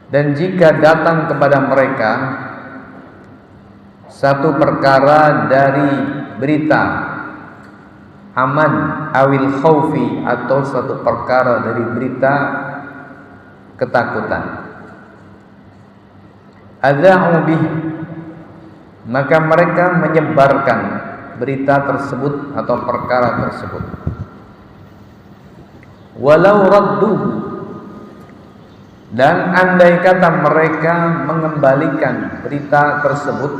Dan jika datang kepada mereka satu perkara dari berita aman awil khaufi, atau satu perkara dari berita ketakutan, adza'u bih, maka mereka menyebarkan berita tersebut atau perkara tersebut. Walau radduhu, dan andai kata mereka mengembalikan berita tersebut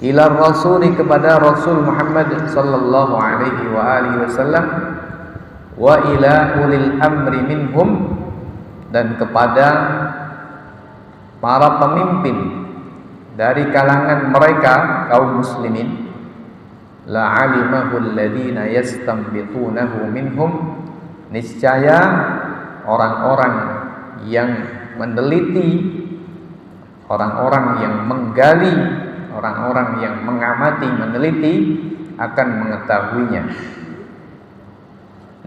ila rasuli, kepada Rasul Muhammad sallallahu alaihi wa alihi wasallam, wa ila ulil amri minhum, dan kepada para pemimpin dari kalangan mereka kaum muslimin, la alimahu alladhina yastanbitunahu minhum, niscaya orang-orang yang meneliti, orang-orang yang menggali, orang-orang yang mengamati, meneliti akan mengetahuinya.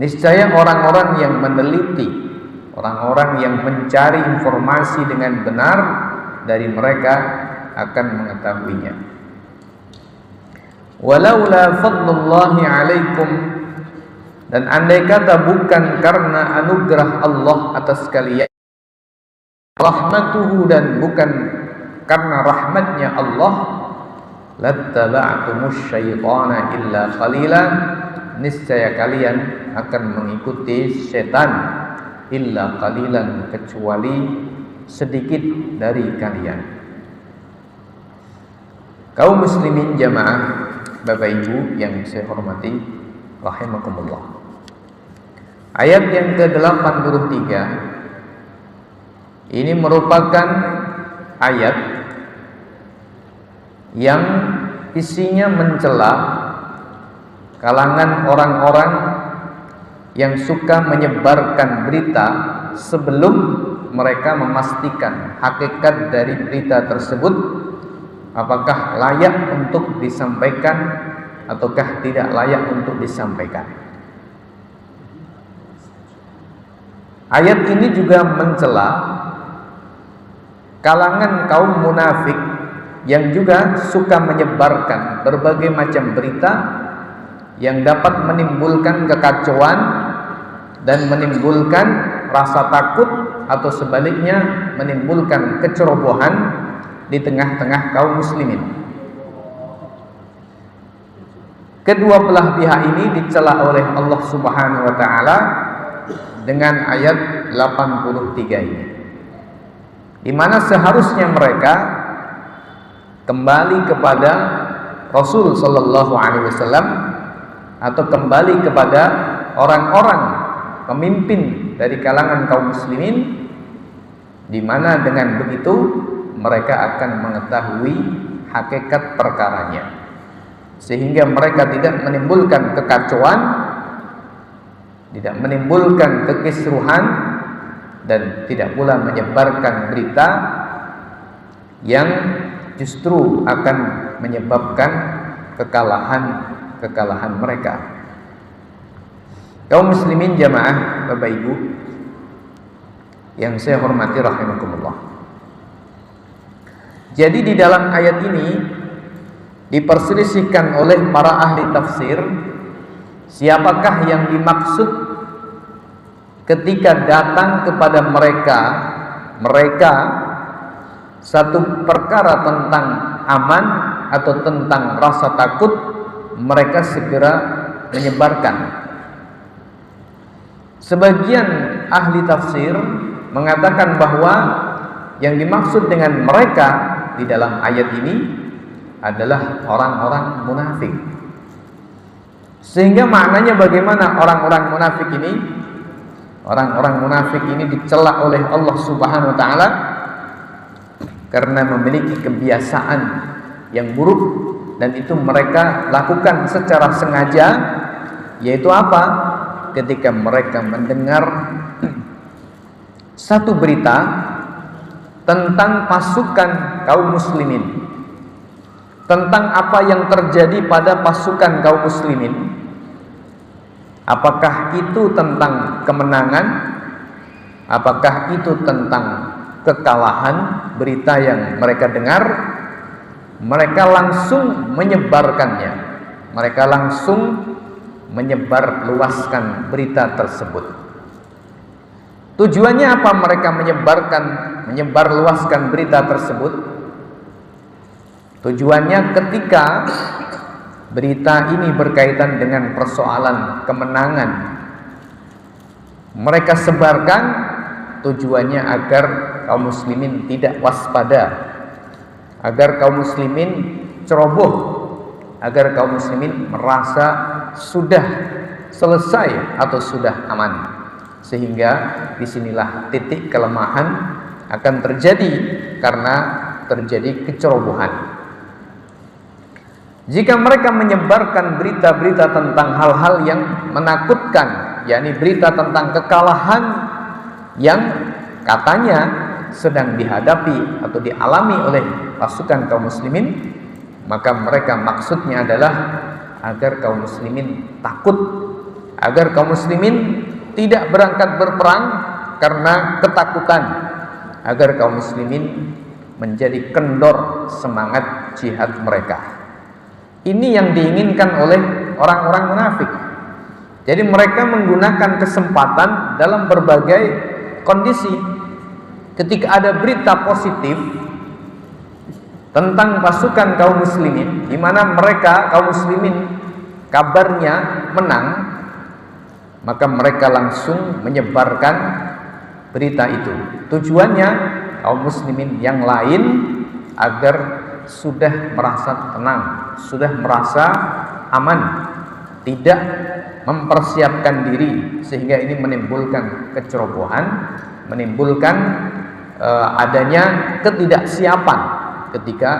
Niscaya orang-orang yang meneliti, orang-orang yang mencari informasi dengan benar dari mereka akan mengetahuinya. Walaula fadlullahi alaikum, dan andai kata bukan karena anugerah Allah atas kalian, rahmatuhu, dan bukan karena rahmatnya Allah, lattaba'tumus syaitana illa qalila, niscaya kalian akan mengikuti setan, illa qalilan, kecuali sedikit dari kalian. Kaum muslimin jamaah, Bapak Ibu yang saya hormati rahimakumullah. Ayat yang ke-83 ini merupakan ayat yang isinya mencela kalangan orang-orang yang suka menyebarkan berita sebelum mereka memastikan hakikat dari berita tersebut, apakah layak untuk disampaikan ataukah tidak layak untuk disampaikan. Ayat ini juga mencela kalangan kaum munafik yang juga suka menyebarkan berbagai macam berita yang dapat menimbulkan kekacauan dan menimbulkan rasa takut, atau sebaliknya menimbulkan kecerobohan di tengah-tengah kaum muslimin. Kedua belah pihak ini dicela oleh Allah Subhanahu wa taala dengan ayat 83 ini, di mana seharusnya mereka kembali kepada Rasul sallallahu alaihi wasallam, atau kembali kepada orang-orang pemimpin dari kalangan kaum muslimin, di mana dengan begitu mereka akan mengetahui hakikat perkaranya, sehingga mereka tidak menimbulkan kekacauan, tidak menimbulkan kekisruhan, dan tidak pula menyebarkan berita yang justru akan menyebabkan kekalahan mereka. Kaum muslimin jamaah, Bapak Ibu yang saya hormati rahimakumullah. Jadi di dalam ayat ini diperselisihkan oleh para ahli tafsir, siapakah yang dimaksud ketika datang kepada mereka satu perkara tentang aman atau tentang rasa takut, mereka segera menyebarkan. Sebagian ahli tafsir mengatakan bahwa yang dimaksud dengan mereka di dalam ayat ini adalah orang-orang munafik. Sehingga maknanya bagaimana orang-orang munafik ini? Orang-orang munafik ini dicela oleh Allah Subhanahu wa taala karena memiliki kebiasaan yang buruk, dan itu mereka lakukan secara sengaja, yaitu apa? Ketika mereka mendengar satu berita tentang pasukan kaum muslimin, tentang apa yang terjadi pada pasukan kaum muslimin, apakah itu tentang kemenangan, apakah itu tentang kekalahan, berita yang mereka dengar, mereka langsung menyebarkannya. Mereka langsung menyebarluaskan berita tersebut. Tujuannya apa mereka menyebarluaskan berita tersebut? Tujuannya ketika berita ini berkaitan dengan persoalan kemenangan, mereka sebarkan, tujuannya agar kaum muslimin tidak waspada, agar kaum muslimin ceroboh, agar kaum muslimin merasa sudah selesai atau sudah aman. Sehingga disinilah titik kelemahan akan terjadi karena terjadi kecerobohan. Jika mereka menyebarkan berita-berita tentang hal-hal yang menakutkan, yakni berita tentang kekalahan yang katanya sedang dihadapi atau dialami oleh pasukan kaum muslimin, maka mereka maksudnya adalah agar kaum muslimin takut, agar kaum muslimin tidak berangkat berperang karena ketakutan, agar kaum muslimin menjadi kendor semangat jihad mereka. Ini yang diinginkan oleh orang-orang munafik. Jadi mereka menggunakan kesempatan dalam berbagai kondisi. Ketika ada berita positif tentang pasukan kaum muslimin, di mana mereka kaum muslimin kabarnya menang, maka mereka langsung menyebarkan berita itu. Tujuannya kaum muslimin yang lain agar sudah merasa tenang, sudah merasa aman, tidak mempersiapkan diri, sehingga ini menimbulkan kecerobohan, menimbulkan adanya ketidaksiapan ketika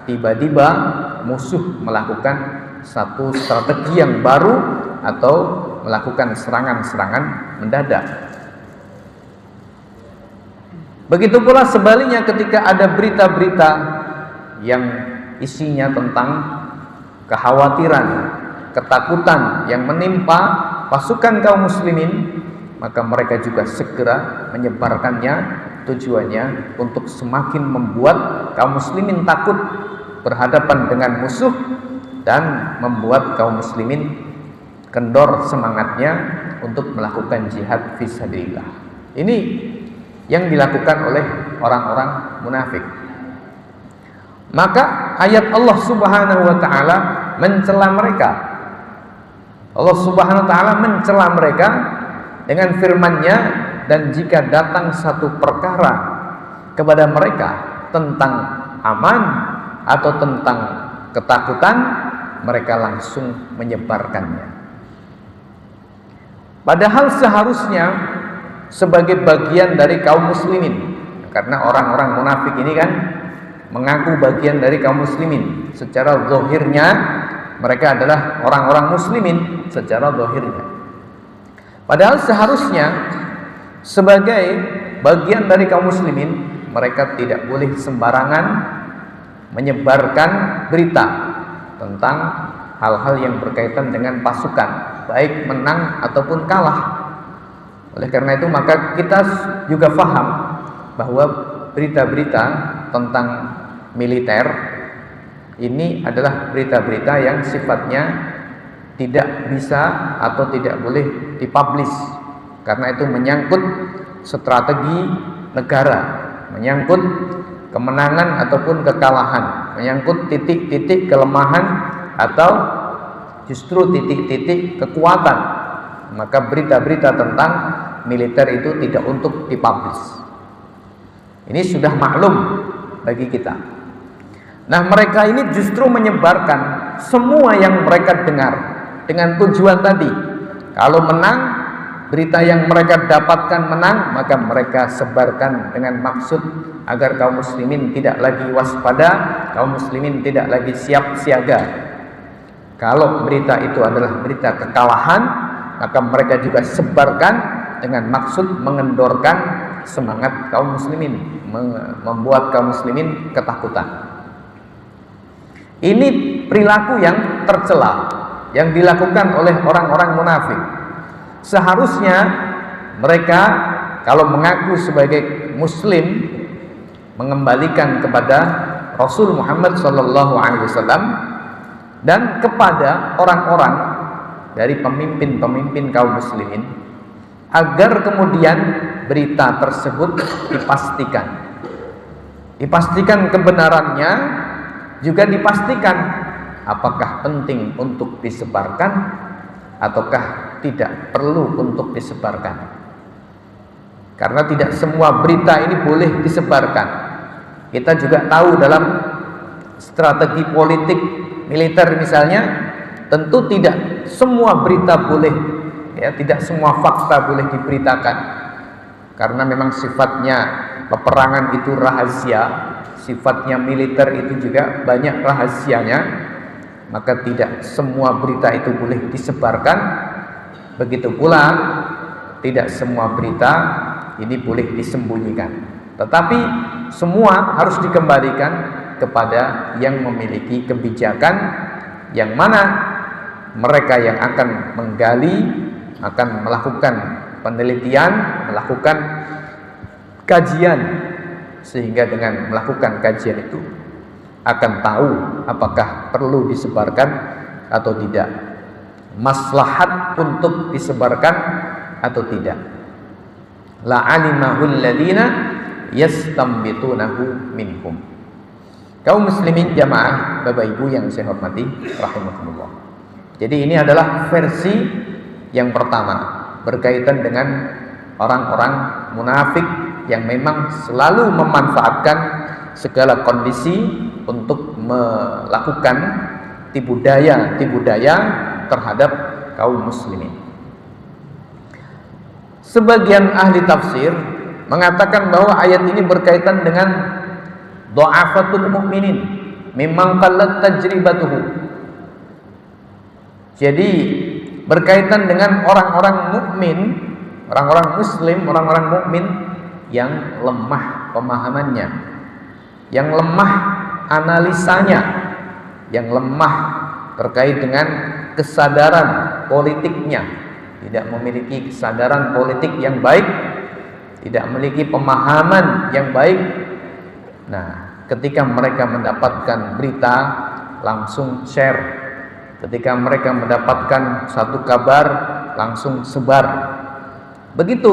tiba-tiba musuh melakukan satu strategi yang baru atau melakukan serangan-serangan mendadak. Begitu pula sebaliknya ketika ada berita-berita yang isinya tentang kekhawatiran, ketakutan yang menimpa pasukan kaum muslimin, maka mereka juga segera menyebarkannya. Tujuannya untuk semakin membuat kaum muslimin takut berhadapan dengan musuh dan membuat kaum muslimin kendor semangatnya untuk melakukan jihad fisabilillah. Ini yang dilakukan oleh orang-orang munafik. Maka ayat Allah Subhanahu wa taala mencela mereka. Allah Subhanahu wa taala mencela mereka dengan firman-Nya, dan jika datang satu perkara kepada mereka tentang aman atau tentang ketakutan, mereka langsung menyebarkannya. Padahal seharusnya sebagai bagian dari kaum muslimin, karena orang-orang munafik ini kan mengaku bagian dari kaum muslimin. Secara zahirnya mereka adalah orang-orang muslimin secara zahirnya. Padahal seharusnya sebagai bagian dari kaum muslimin, mereka tidak boleh sembarangan menyebarkan berita tentang hal-hal yang berkaitan dengan pasukan, baik menang ataupun kalah. Oleh karena itu maka kita juga paham bahwa berita-berita tentang militer ini adalah berita-berita yang sifatnya tidak bisa atau tidak boleh dipublish, karena itu menyangkut strategi negara, menyangkut kemenangan ataupun kekalahan, menyangkut titik-titik kelemahan atau justru titik-titik kekuatan. Maka berita-berita tentang militer itu tidak untuk dipublish. Ini sudah maklum bagi kita. Nah, mereka ini justru menyebarkan semua yang mereka dengar dengan tujuan tadi. Kalau menang, berita yang mereka dapatkan menang, maka mereka sebarkan dengan maksud agar kaum muslimin tidak lagi waspada, kaum muslimin tidak lagi siap siaga. Kalau berita itu adalah berita kekalahan, maka mereka juga sebarkan dengan maksud mengendorkan semangat kaum muslimin, membuat kaum muslimin ketakutan. Ini perilaku yang tercela yang dilakukan oleh orang-orang munafik. Seharusnya mereka kalau mengaku sebagai muslim mengembalikan kepada Rasul Muhammad SAW dan kepada orang-orang dari pemimpin-pemimpin kaum muslimin, agar kemudian berita tersebut dipastikan kebenarannya, juga dipastikan apakah penting untuk disebarkan ataukah tidak perlu untuk disebarkan. Karena tidak semua berita ini boleh disebarkan. Kita juga tahu dalam strategi politik militer misalnya, tentu tidak semua berita boleh, ya, tidak semua fakta boleh diberitakan. Karena memang sifatnya peperangan itu rahasia, sifatnya militer itu juga banyak rahasianya, maka tidak semua berita itu boleh disebarkan. Begitu pula tidak semua berita ini boleh disembunyikan, tetapi semua harus dikembalikan kepada yang memiliki kebijakan, yang mana mereka yang akan menggali, akan melakukan penelitian, melakukan kajian, sehingga dengan melakukan kajian itu akan tahu apakah perlu disebarkan atau tidak, maslahat untuk disebarkan atau tidak. La'alimahul ladina yastambitunahu minhum. Kaum muslimin jamaah, Bapak Ibu yang saya hormati rahimakumullah. Jadi ini adalah versi yang pertama berkaitan dengan orang-orang munafik yang memang selalu memanfaatkan segala kondisi untuk melakukan tipu daya terhadap kaum muslimin. Sebagian ahli tafsir mengatakan bahwa ayat ini berkaitan dengan dha'afatul mu'minin mimman qallat tajribatuhu. Jadi berkaitan dengan orang-orang mukmin, orang-orang muslim, orang-orang mukmin yang lemah pemahamannya, yang lemah analisanya, yang lemah terkait dengan kesadaran politiknya, tidak memiliki kesadaran politik yang baik, tidak memiliki pemahaman yang baik. Nah, ketika mereka mendapatkan berita langsung share, ketika mereka mendapatkan satu kabar langsung sebar. Begitu.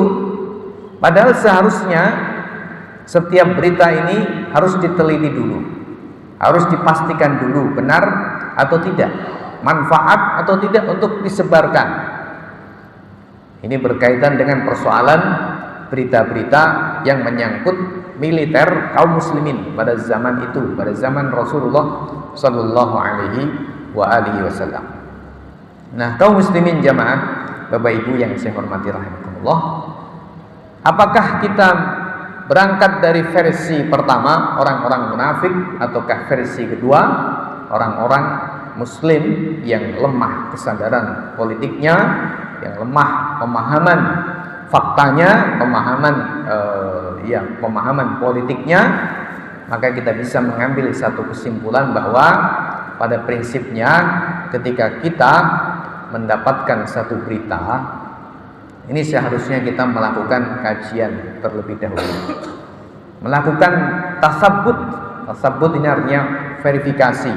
Padahal seharusnya setiap berita ini harus diteliti dulu, harus dipastikan dulu benar atau tidak, manfaat atau tidak untuk disebarkan. Ini berkaitan dengan persoalan berita-berita yang menyangkut militer kaum muslimin pada zaman itu, pada zaman Rasulullah sallallahu alaihi wasallam. Nah, kaum muslimin jamaah, Bapak Ibu yang saya hormati rahimakumullah, apakah kita berangkat dari versi pertama orang-orang munafik, ataukah versi kedua orang-orang muslim yang lemah kesadaran politiknya, yang lemah pemahaman faktanya, pemahaman politiknya? Maka kita bisa mengambil satu kesimpulan bahwa pada prinsipnya ketika kita mendapatkan satu berita ini, seharusnya kita melakukan kajian terlebih dahulu, melakukan tasabbut ini artinya verifikasi,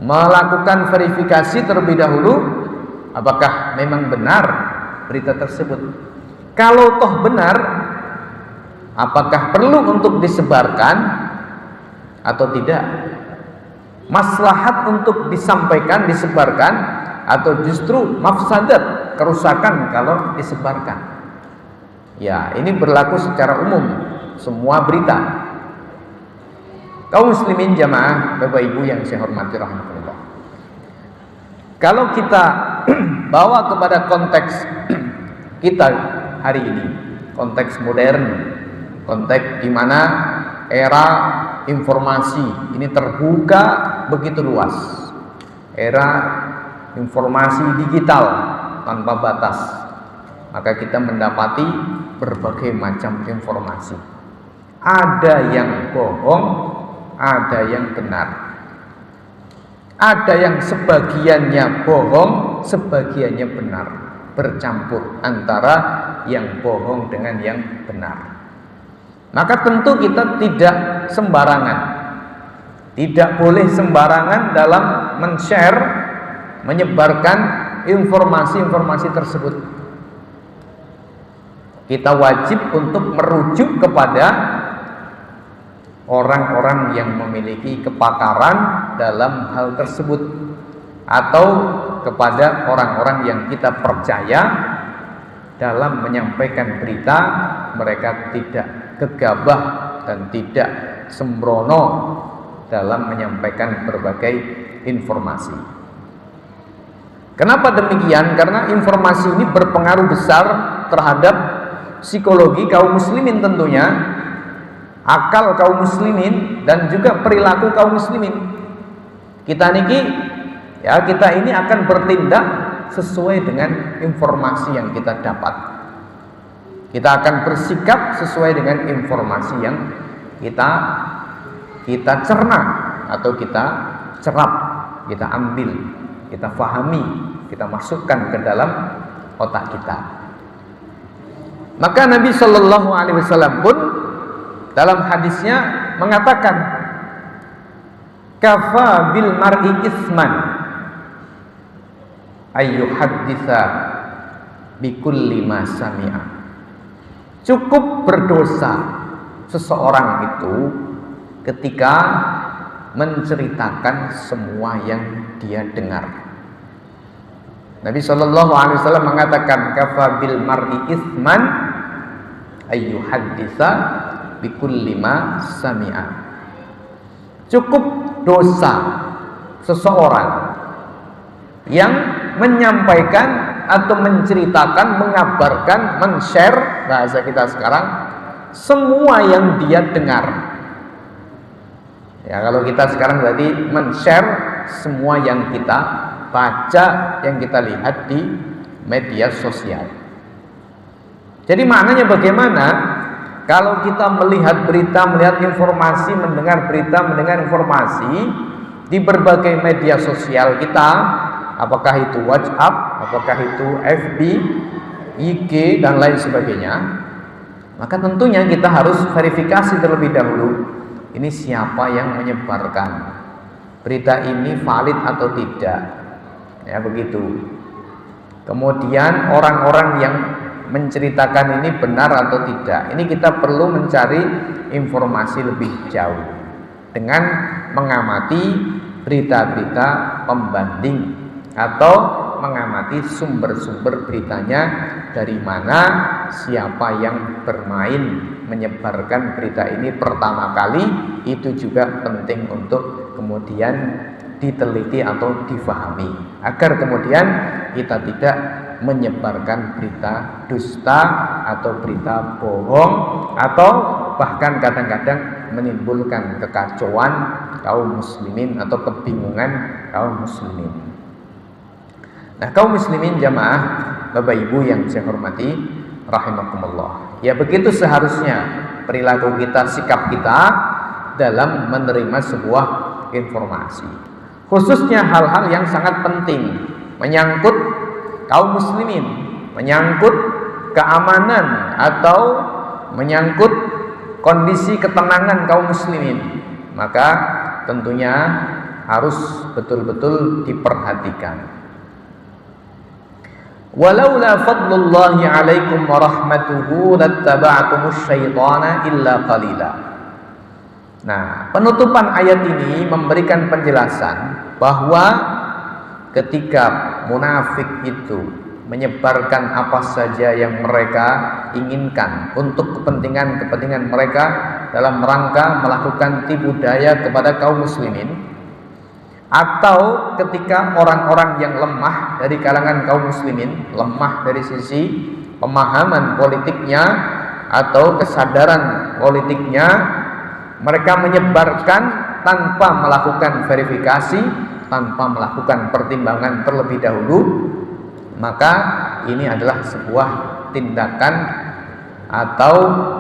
melakukan verifikasi terlebih dahulu apakah memang benar berita tersebut. Kalau toh benar, apakah perlu untuk disebarkan atau tidak? Maslahat untuk disampaikan, disebarkan, atau justru mafsadat, kerusakan kalau disebarkan? Ya, ini berlaku secara umum semua berita. Kaum muslimin jamaah, Bapak Ibu yang saya hormati rahimakumullah, kalau kita bawa kepada konteks kita hari ini, konteks modern, konteks di mana era informasi ini terbuka begitu luas, era informasi digital tanpa batas, maka kita mendapati berbagai macam informasi. Ada yang bohong, ada yang benar. Ada yang sebagiannya bohong, sebagiannya benar, bercampur antara yang bohong dengan yang benar. Maka tentu kita tidak sembarangan, tidak boleh sembarangan dalam men-share, menyebarkan informasi-informasi tersebut. Kita wajib untuk merujuk kepada orang-orang yang memiliki kepakaran dalam hal tersebut, atau kepada orang-orang yang kita percaya dalam menyampaikan berita. Mereka tidak gegabah dan tidak sembrono dalam menyampaikan berbagai informasi. Kenapa demikian? Karena informasi ini berpengaruh besar terhadap psikologi kaum muslimin tentunya, akal kaum muslimin, dan juga perilaku kaum muslimin. Kita ini akan bertindak sesuai dengan informasi yang kita dapat. Kita akan bersikap sesuai dengan informasi yang kita cerna atau kita serap, kita ambil, kita fahami, kita masukkan ke dalam otak kita. Maka Nabi Shallallahu Alaihi Wasallam pun dalam hadisnya mengatakan, kafa bil mar'i isman ayyuhadditsa bikulli ma sami'a. Cukup berdosa seseorang itu ketika menceritakan semua yang dia dengar. Nabi Shallallahu Alaihi Wasallam mengatakan, kafa bil mar'i isman ayyuhadditsa bikulli ma sami'a. Cukup dosa seseorang yang menyampaikan atau menceritakan, mengabarkan, men-share, bahasa kita sekarang, semua yang dia dengar. Ya, kalau kita sekarang berarti men-share semua yang kita baca, yang kita lihat di media sosial. Jadi maknanya bagaimana? Kalau kita melihat berita, melihat informasi, mendengar berita, mendengar informasi di berbagai media sosial kita, apakah itu WhatsApp, apakah itu FB, IG, dan lain sebagainya, maka tentunya kita harus verifikasi terlebih dahulu, ini siapa yang menyebarkan berita ini, valid atau tidak, ya begitu. Kemudian orang-orang yang menceritakan ini benar atau tidak, ini kita perlu mencari informasi lebih jauh dengan mengamati berita-berita pembanding atau mengamati sumber-sumber beritanya, dari mana, siapa yang bermain menyebarkan berita ini pertama kali. Itu juga penting untuk kemudian diteliti atau difahami, agar kemudian kita tidak menyebarkan berita dusta atau berita bohong, atau bahkan kadang-kadang menimbulkan kekacauan kaum muslimin atau kebingungan kaum muslimin. Nah, kaum muslimin jamaah, Bapak Ibu yang saya hormati rahimakumullah, ya begitu seharusnya perilaku kita, sikap kita dalam menerima sebuah informasi, khususnya hal-hal yang sangat penting menyangkut kaum muslimin, menyangkut keamanan atau menyangkut kondisi ketenangan kaum muslimin, maka tentunya harus betul-betul diperhatikan. Walaula fadlullahi alaikum wa rahmatuhu lattaba'tumus syaitana illa qalila. Nah, penutupan ayat ini memberikan penjelasan bahwa ketika munafik itu menyebarkan apa saja yang mereka inginkan untuk kepentingan-kepentingan mereka dalam rangka melakukan tipu daya kepada kaum muslimin, atau ketika orang-orang yang lemah dari kalangan kaum muslimin, lemah dari sisi pemahaman politiknya atau kesadaran politiknya, mereka menyebarkan tanpa melakukan verifikasi, tanpa melakukan pertimbangan terlebih dahulu, maka ini adalah sebuah tindakan atau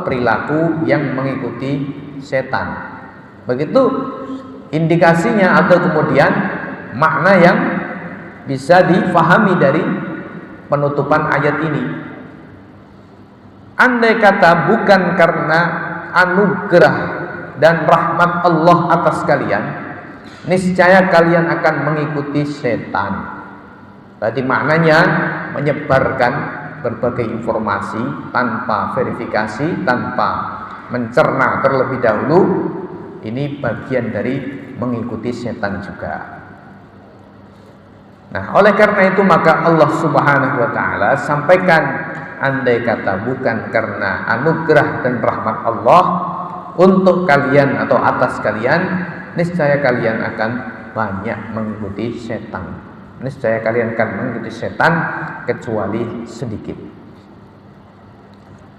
perilaku yang mengikuti setan. Begitu indikasinya atau kemudian makna yang bisa difahami dari penutupan ayat ini. Andai kata bukan karena anugerah dan rahmat Allah atas kalian, niscaya kalian akan mengikuti setan. Berarti maknanya menyebarkan berbagai informasi tanpa verifikasi, tanpa mencerna terlebih dahulu, ini bagian dari mengikuti setan juga. Nah, oleh karena itu maka Allah Subhanahu wa taala sampaikan, andai kata bukan karena anugerah dan rahmat Allah untuk kalian atau atas kalian, niscaya kalian akan banyak mengikuti setan. Niscaya kalian akan mengikuti setan kecuali sedikit.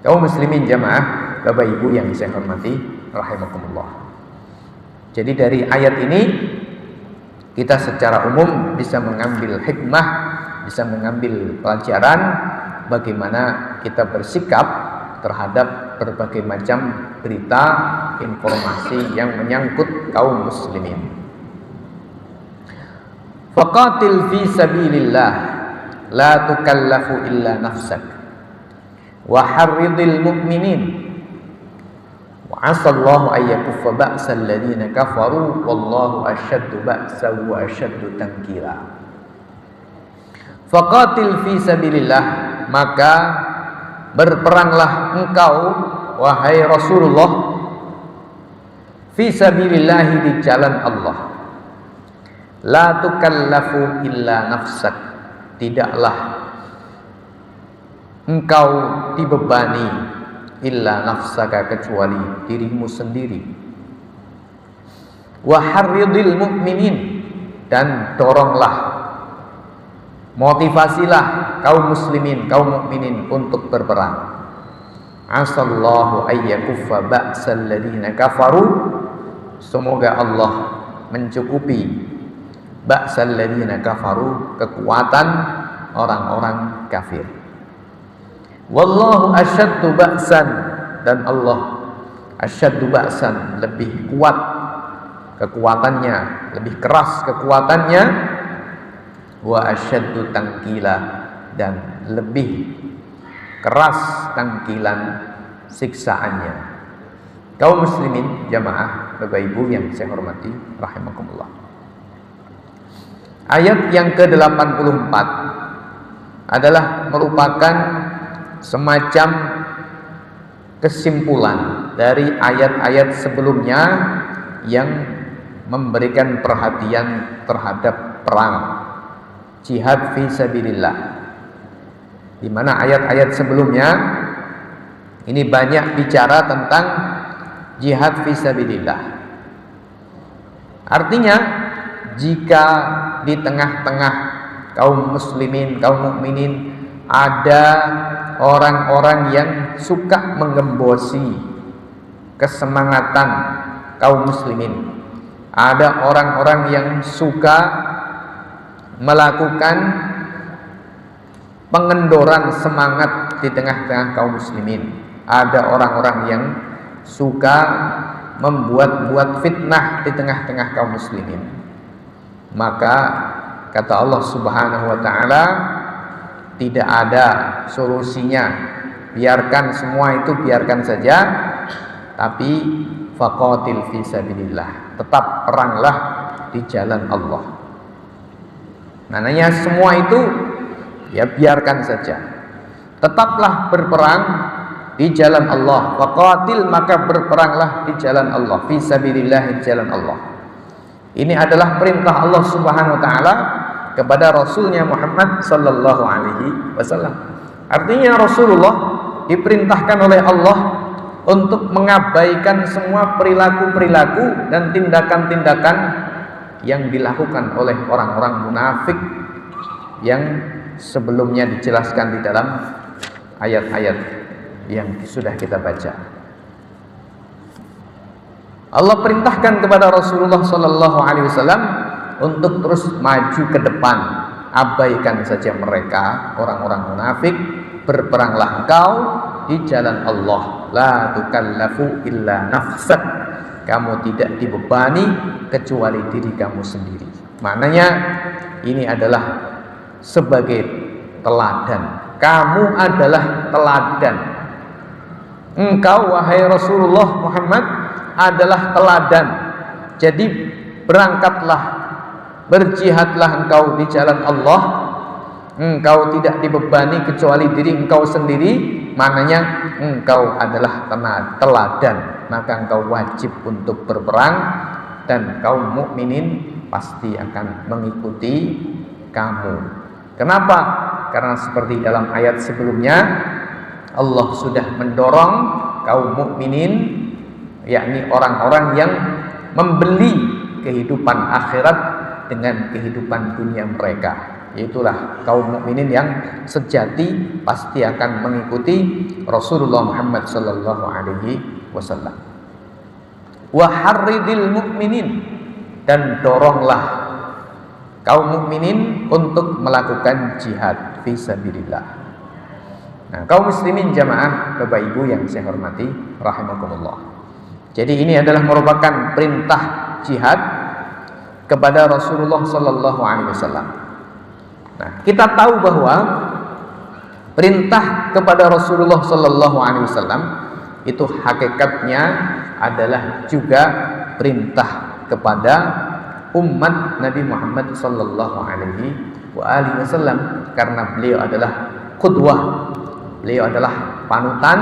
Kaum muslimin jamaah, Bapak Ibu yang saya hormati rahimakumullah. Jadi dari ayat ini kita secara umum bisa mengambil hikmah, bisa mengambil pelajaran bagaimana kita bersikap terhadap berbagai macam berita, informasi yang menyangkut kaum muslimin. Faqatil fi sabilillah la tukallafu illa nafsak wa harridil mu'minin wa asallahu ayyakuffa ba'sal ladina kafaru wallahu asyaddu ba'sa wa asyaddu tankila. Faqatil fi sabilillah, maka berperanglah engkau wahai Rasulullah fi sabilillahi, di jalan Allah. La tukallafu illa nafsak, tidaklah engkau dibebani illa nafsaka, kecuali dirimu sendiri. Wa harridil mu'minin, dan doronglah, motivasilah kaum muslimin, kaum mukminin untuk berperang. Asallahu ayyakuffa ba'sal ladina kafaru, semoga Allah mencukupi ba'sal ladina kafaru, kekuatan orang-orang kafir. Wallahu asyaddu ba'san, dan Allah asyaddu ba'san, lebih kuat kekuatannya, lebih keras kekuatannya. Wa asyaddu tankila, dan lebih keras tangkilan siksaannya. Kaum muslimin jamaah, Bapak Ibu yang saya hormati rahimakumullah. Ayat yang ke-84 adalah merupakan semacam kesimpulan dari ayat-ayat sebelumnya yang memberikan perhatian terhadap perang jihad fi sabilillah, di mana ayat-ayat sebelumnya ini banyak bicara tentang jihad fi sabilillah. Artinya, jika di tengah-tengah kaum muslimin, kaum mukminin ada orang-orang yang suka menggembosi kesemangatan kaum muslimin, ada orang-orang yang suka melakukan pengendoran semangat di tengah-tengah kaum muslimin, ada orang-orang yang suka membuat-buat fitnah di tengah-tengah kaum muslimin, maka kata Allah Subhanahu wa taala, tidak ada solusinya, biarkan semua itu, biarkan saja, tapi faqatil fi sabilillah, tetap peranglah di jalan Allah. Namanya semua itu ya biarkan saja, tetaplah berperang di jalan Allah. Faqatil, maka berperanglah di jalan Allah, fi sabilillah, di jalan Allah. Ini adalah perintah Allah Subhanahu wa taala kepada Rasulnya Muhammad sallallahu alaihi wasallam. Artinya Rasulullah diperintahkan oleh Allah untuk mengabaikan semua perilaku-perilaku dan tindakan-tindakan yang dilakukan oleh orang-orang munafik yang sebelumnya dijelaskan di dalam ayat-ayat yang sudah kita baca. Allah perintahkan kepada Rasulullah sallallahu alaihi wasallam untuk terus maju ke depan, abaikan saja mereka orang-orang munafik, berperanglah engkau di jalan Allah. La tukallafu illa nafsak, kamu tidak dibebani kecuali diri kamu sendiri. Maknanya ini adalah sebagai teladan, kamu adalah teladan Engkau wahai Rasulullah Muhammad adalah teladan. Jadi berangkatlah, berjihadlah engkau di jalan Allah. Engkau tidak dibebani kecuali diri engkau sendiri. Maknanya engkau adalah teladan, maka engkau wajib untuk berperang, dan kaum mukminin pasti akan mengikuti kamu. Kenapa? Karena seperti dalam ayat sebelumnya, Allah sudah mendorong kaum mukminin, yakni orang-orang yang membeli kehidupan akhirat dengan kehidupan dunia mereka. Itulah kaum mukminin yang sejati pasti akan mengikuti Rasulullah Muhammad sallallahu alaihi wasallam. Wa harridil mukminin, dan doronglah kaum mukminin untuk melakukan jihad fisabilillah. Nah, kaum muslimin jamaah Bapak Ibu yang saya hormati rahimakumullah. Jadi ini adalah merupakan perintah jihad kepada Rasulullah sallallahu alaihi wasallam. Nah, kita tahu bahwa perintah kepada Rasulullah sallallahu alaihi wasallam itu hakikatnya adalah juga perintah kepada umat Nabi Muhammad sallallahu alaihi wasallam, karena beliau adalah qudwah. Beliau adalah panutan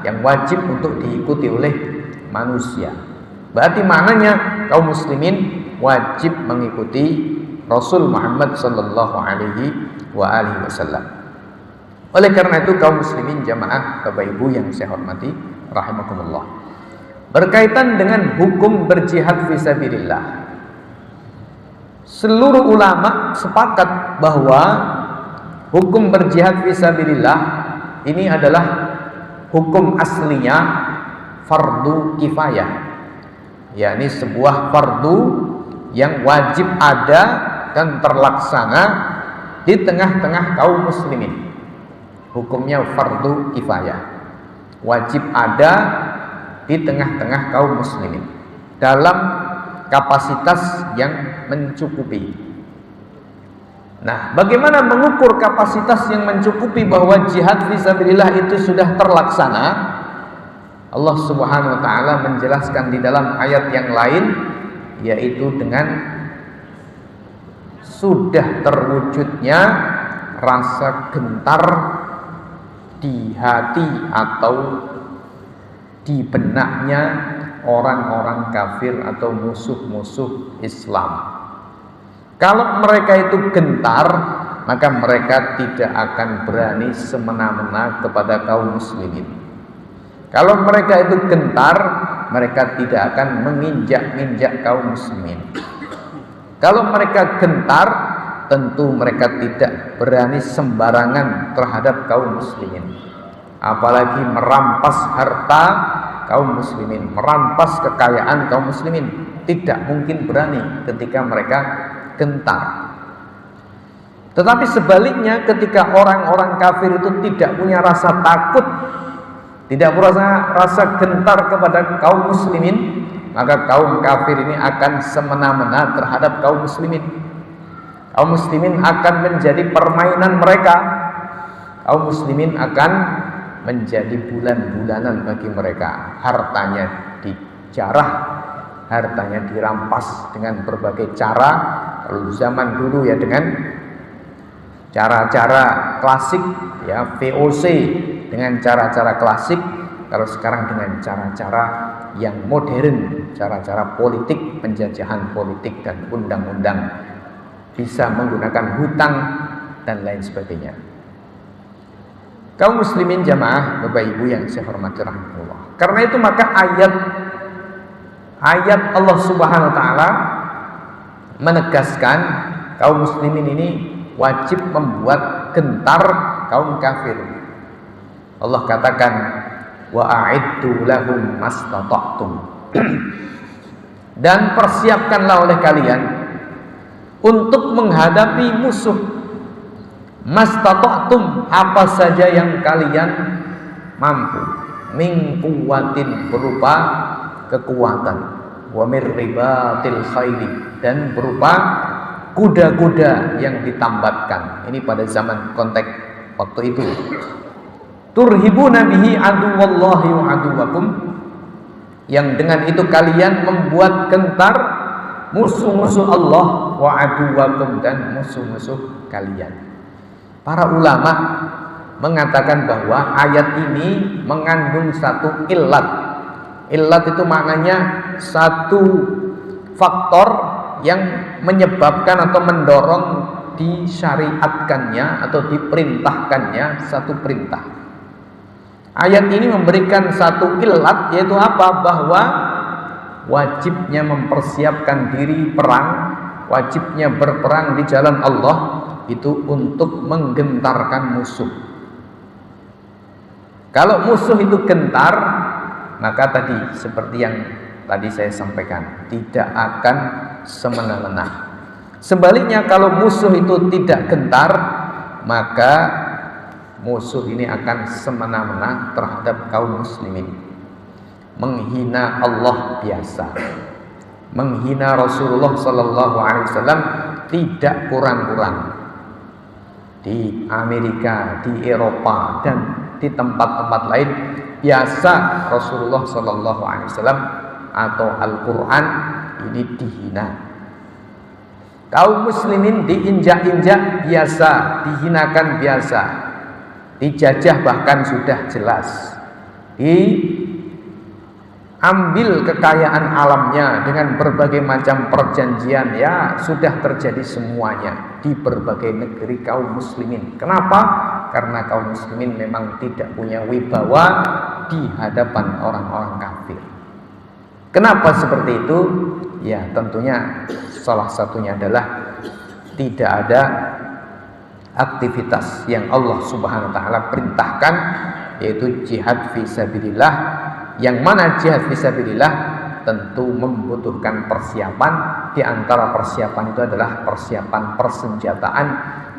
yang wajib untuk diikuti oleh manusia. Berarti maknanya kaum muslimin wajib mengikuti Rasul Muhammad sallallahu alaihi wasallam. Oleh karena itu kaum muslimin jamaah Bapak Ibu yang saya hormati rahimakumullah, berkaitan dengan hukum berjihad fisabilillah, seluruh ulama sepakat bahwa hukum berjihad fisabilillah ini adalah hukum aslinya fardu kifayah, yakni sebuah fardu yang wajib ada dan terlaksana di tengah-tengah kaum muslimin. Hukumnya fardu kifayah, wajib ada di tengah-tengah kaum muslimin dalam kapasitas yang mencukupi. Nah, bagaimana mengukur kapasitas yang mencukupi bahwa jihad fisabilillah itu sudah terlaksana? Allah Subhanahu wa taala menjelaskan di dalam ayat yang lain, yaitu dengan sudah terwujudnya rasa gentar di hati atau di benaknya orang-orang kafir atau musuh-musuh Islam. Kalau mereka itu gentar, maka mereka tidak akan berani semena-mena kepada kaum muslimin. Kalau mereka itu gentar, mereka tidak akan menginjak-injak kaum muslimin. Kalau mereka gentar, tentu mereka tidak berani sembarangan terhadap kaum muslimin, apalagi merampas harta kaum muslimin, merampas kekayaan kaum muslimin. Tidak mungkin berani ketika mereka gentar. Tetapi sebaliknya, ketika orang-orang kafir itu tidak punya rasa takut, tidak punya rasa gentar kepada kaum muslimin, maka kaum kafir ini akan semena-mena terhadap kaum muslimin. Kaum muslimin akan menjadi permainan mereka. Kaum muslimin akan menjadi bulan-bulanan bagi mereka. Hartanya dijarah, hartanya dirampas dengan berbagai cara. Kalau zaman dulu ya dengan cara-cara klasik, ya VOC, dengan cara-cara klasik. Kalau sekarang dengan cara-cara yang modern, cara-cara politik, penjajahan politik dan undang-undang, bisa menggunakan hutang dan lain sebagainya. Kaum muslimin jamaah Bapak Ibu yang saya hormati rahmatullah, karena itu maka ayat Allah Subhanahu wa taala menegaskan kaum muslimin ini wajib membuat gentar kaum kafir. Allah katakan, wa a'iddu lahum mastata'tum, dan persiapkanlah oleh kalian untuk menghadapi musuh, mastata'tum, apa saja yang kalian mampu, min quwwatin, berupa kekuatan, wa mir ribatil khaili, dan berupa kuda-kuda yang ditambatkan. Ini pada zaman konteks waktu itu. turhibuna bihi aduwallahi wa aduwakum, yang dengan itu kalian membuat gentar musuh-musuh Allah wa aduwakum, dan musuh-musuh kalian. Para ulama mengatakan bahwa ayat ini mengandung satu illat. Illat itu maknanya satu faktor yang menyebabkan atau mendorong disyariatkannya atau diperintahkannya satu perintah. Ayat ini memberikan satu illat, yaitu apa? Bahwa wajibnya mempersiapkan diri perang, wajibnya berperang di jalan Allah itu untuk menggentarkan musuh. Kalau musuh itu gentar, maka tadi seperti yang tadi saya sampaikan, tidak akan semena-mena. Sebaliknya kalau musuh itu tidak gentar, maka musuh ini akan semena-mena terhadap kaum muslimin. Menghina Allah biasa, menghina Rasulullah sallallahu alaihi wasallam tidak kurang-kurang. Di Amerika, di Eropa, dan di tempat-tempat lain biasa Rasulullah sallallahu alaihi wasallam atau Al-Qur'an ini dihina. Kaum muslimin diinjak-injak biasa, dihinakan biasa, dijajah bahkan sudah jelas, diambil kekayaan alamnya dengan berbagai macam perjanjian, ya sudah terjadi semuanya di berbagai negeri kaum muslimin. Kenapa? Karena kaum muslimin memang tidak punya wibawa di hadapan orang-orang kafir. Kenapa seperti itu? Ya tentunya salah satunya adalah tidak ada aktivitas yang Allah Subhanahu wa taala perintahkan, yaitu jihad fisabilillah, yang mana jihad fisabilillah tentu membutuhkan persiapan. Di antara persiapan itu adalah persiapan persenjataan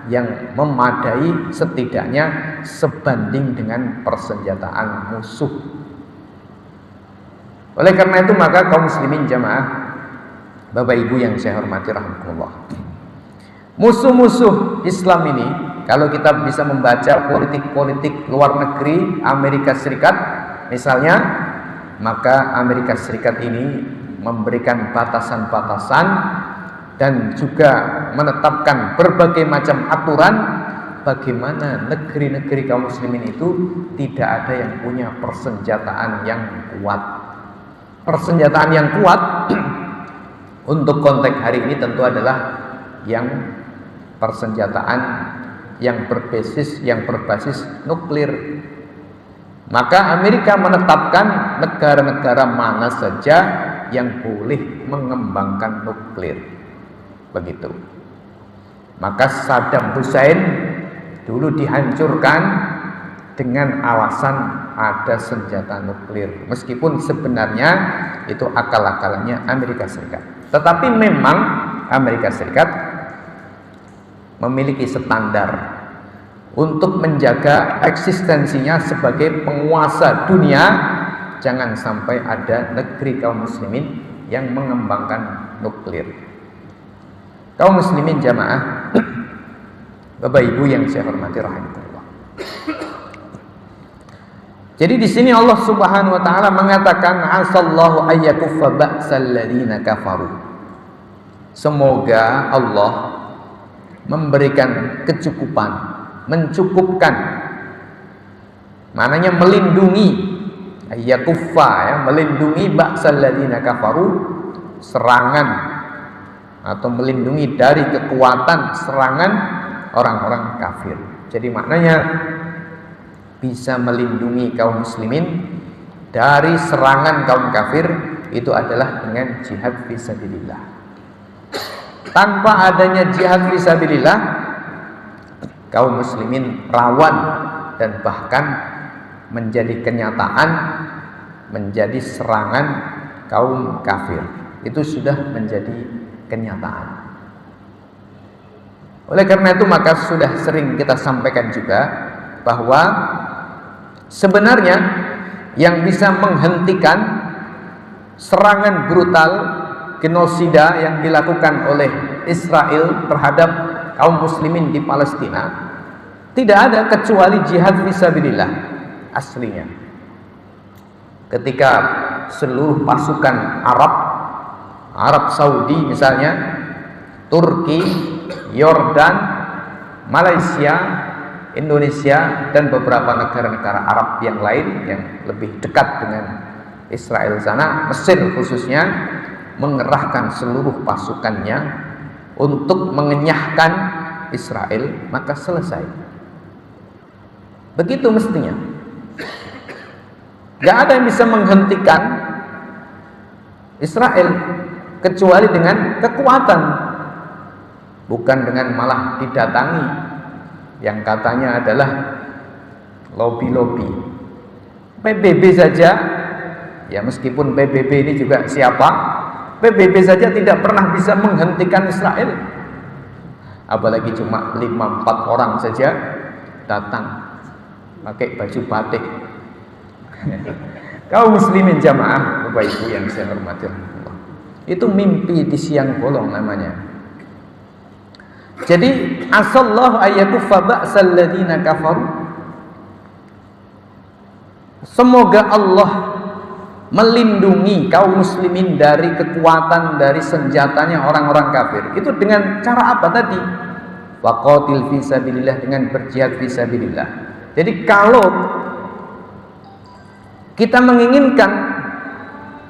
yang memadai, setidaknya sebanding dengan persenjataan musuh. Oleh karena itu maka kaum muslimin jamaah, Bapak Ibu yang saya hormati rahimakumullah, musuh-musuh Islam ini, kalau kita bisa membaca politik-politik luar negeri Amerika Serikat misalnya, maka Amerika Serikat ini memberikan batasan-batasan dan juga menetapkan berbagai macam aturan bagaimana negeri-negeri kaum muslimin itu tidak ada yang punya persenjataan yang kuat. Persenjataan yang kuat untuk konteks hari ini tentu adalah yang persenjataan yang berbasis nuklir. Maka Amerika menetapkan negara-negara mana saja yang boleh mengembangkan nuklir. Begitu. Maka Saddam Hussein dulu dihancurkan dengan alasan ada senjata nuklir, meskipun sebenarnya itu akal-akalannya Amerika Serikat. Tetapi memang Amerika Serikat memiliki standar untuk menjaga eksistensinya sebagai penguasa dunia. Jangan sampai ada negeri kaum muslimin yang mengembangkan nuklir. Kaum muslimin jamaah, Bapak Ibu yang saya hormati rahimahullah. Jadi di sini Allah Subhanahu wa taala mengatakan asallahu ayyakuffa ba'sal ladzina kafaru. Semoga Allah memberikan kecukupan, mencukupkan, maknanya melindungi, ayyakuffa ya, melindungi ba'sal ladzina kafaru, serangan atau melindungi dari kekuatan serangan orang-orang kafir. Jadi maknanya bisa melindungi kaum muslimin dari serangan kaum kafir itu adalah dengan jihad fisabilillah. Tanpa adanya jihad fisabilillah, kaum muslimin rawan dan bahkan menjadi kenyataan, menjadi serangan kaum kafir. Itu sudah menjadi kenyataan. Oleh karena itu maka sudah sering kita sampaikan juga bahwa sebenarnya yang bisa menghentikan serangan brutal genosida yang dilakukan oleh Israel terhadap kaum muslimin di Palestina tidak ada kecuali jihad fisabilillah. aslinya. Ketika seluruh pasukan Arab Saudi misalnya, Turki, Yordan, Malaysia, Indonesia, dan beberapa negara-negara Arab yang lain yang lebih dekat dengan Israel sana, Mesir khususnya, mengerahkan seluruh pasukannya untuk mengenyahkan Israel, maka selesai. Begitu mestinya. Gak ada yang bisa menghentikan Israel kecuali dengan kekuatan, bukan dengan malah didatangi yang katanya adalah lobby-lobby. PBB saja, ya meskipun PBB ini juga siapa, PBB saja tidak pernah bisa menghentikan Israel, apalagi cuma 5-4 orang saja datang pakai baju batik. Kaum muslimin jamaah, Bapak Ibu yang saya hormati, itu mimpi di siang bolong namanya. Jadi asallahu ayyakuffa ba'sal ladzina kafaru. Semoga Allah melindungi kaum muslimin dari kekuatan, dari senjatanya orang-orang kafir. Itu dengan cara apa tadi? Waqatil fi sabilillah, dengan berjihad fi sabilillah. Jadi kalau kita menginginkan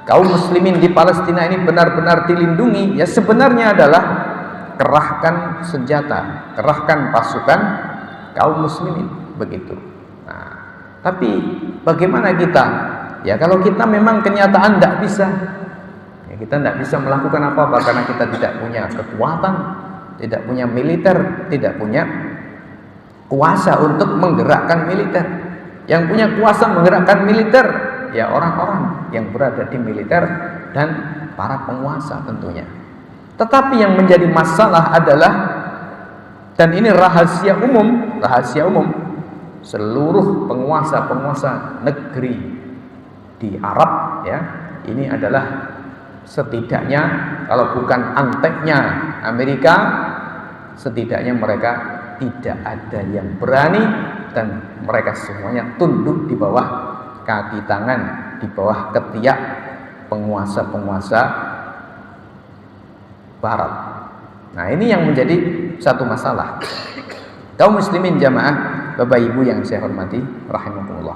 kaum muslimin di Palestina ini benar-benar dilindungi, ya sebenarnya adalah kerahkan senjata, kerahkan pasukan kaum muslimin, begitu. Nah, tapi bagaimana kita? Ya kalau kita memang kenyataan tidak bisa, ya kita tidak bisa melakukan apa-apa karena kita tidak punya kekuatan, tidak punya militer, tidak punya kuasa untuk menggerakkan militer. Yang punya kuasa menggerakkan militer, ya orang-orang yang berada di militer dan para penguasa tentunya. Tetapi yang menjadi masalah adalah, dan ini rahasia umum, seluruh penguasa negeri di Arab, ya, ini adalah setidaknya kalau bukan anteknya Amerika, setidaknya mereka tidak ada yang berani, dan mereka semuanya tunduk di bawah kaki tangan, di bawah ketiak penguasa-penguasa Barat. Nah ini yang menjadi satu masalah. Kaum muslimin jamaah, Bapak Ibu yang saya hormati rahimakumullah,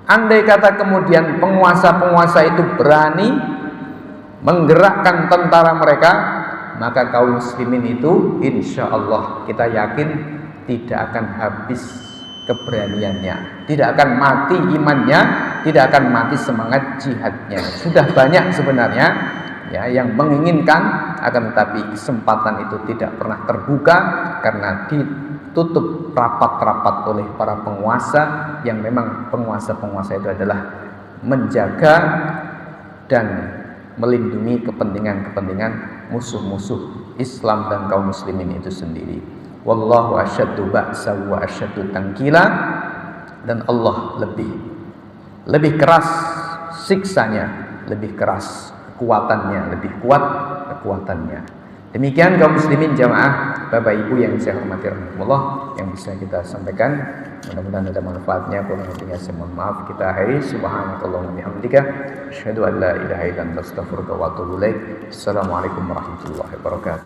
andai kata kemudian penguasa-penguasa itu berani menggerakkan tentara mereka, maka kaum muslimin itu insya Allah kita yakin tidak akan habis keberaniannya, tidak akan mati imannya, tidak akan mati semangat jihadnya. Sudah banyak sebenarnya ya yang menginginkan, akan tetapi kesempatan itu tidak pernah terbuka karena ditutup rapat-rapat oleh para penguasa, yang memang penguasa-penguasa itu adalah menjaga dan melindungi kepentingan-kepentingan musuh-musuh Islam dan kaum muslimin itu sendiri. Wallahu asyaddu ba'sa wa asyaddu tankila, dan Allah lebih keras siksanya, lebih keras kekuatannya, lebih kuat kekuatannya. Demikian kaum muslimin jamaah, Bapak Ibu yang saya hormati rahimakumullah, yang bisa kita sampaikan. Mudah-mudahan ada manfaatnya. Kurang lebihnya saya mohon maaf. Kita akhiri. Subhanakallahumma bihamdika asyhadu an la ilaha illa anta astaghfiruka wa atubu ilaik. Assalamualaikum warahmatullahi wabarakatuh.